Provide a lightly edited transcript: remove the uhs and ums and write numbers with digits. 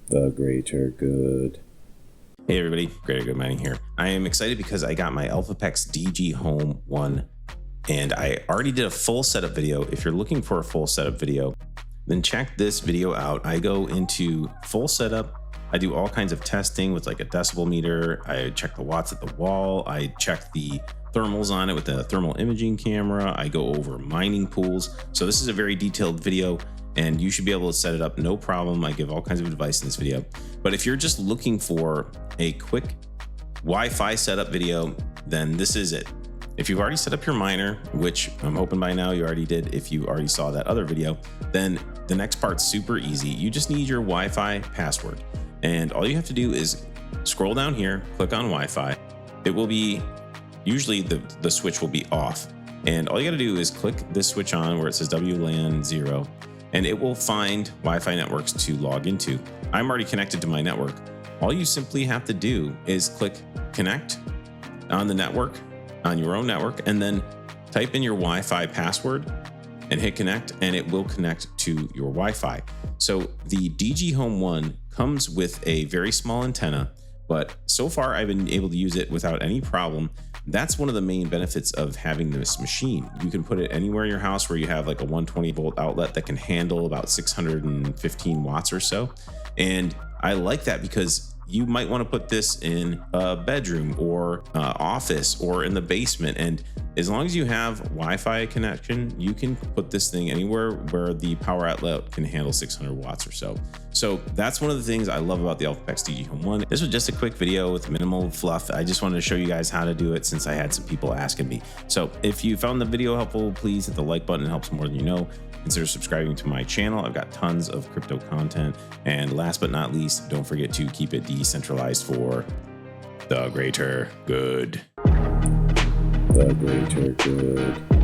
The greater good. Hey everybody, Greater Good Mining here. I am excited because I got my Elphapex DG Home 1 and I already did a full setup video. If you're looking for a full setup video, then check this video out. I go into full setup. I do all kinds of testing with like a decibel meter. I check the watts at the wall. I check the thermals on it with the thermal imaging camera. I go over mining pools. So this is a very detailed video and you should be able to set it up no problem. I give all kinds of advice in this video. But if you're just looking for a quick Wi-Fi setup video, then this is it. If you've already set up your miner, which I'm hoping by now you already did if you already saw that other video, then the next part's super easy. You just need your Wi-Fi password. And all you have to do is scroll down here, click on Wi-Fi. It will be, usually the switch will be off. And all you gotta do is click this switch on where it says WLAN 0, and it will find Wi-Fi networks to log into. I'm already connected to my network. All you simply have to do is click connect on the network, on your own network, and then type in your Wi-Fi password and hit connect, and it will connect to your Wi-Fi. So the DG Home 1 comes with a very small antenna, but so far I've been able to use it without any problem. That's one of the main benefits of having this machine. You can put it anywhere in your house where you have like a 120 volt outlet that can handle about 615 watts or so. And I like that because you might want to put this in a bedroom or office or in the basement. And as long as you have Wi-Fi connection, you can put this thing anywhere where the power outlet can handle 600 watts or so. So that's one of the things I love about the Elphapex DG Home 1. This was just a quick video with minimal fluff. I just wanted to show you guys how to do it since I had some people asking me. So if you found the video helpful, please hit the like button. It helps more than you know. Consider subscribing to my channel. I've got tons of crypto content. And last but not least, don't forget to keep it decentralized for the greater good. The greater good.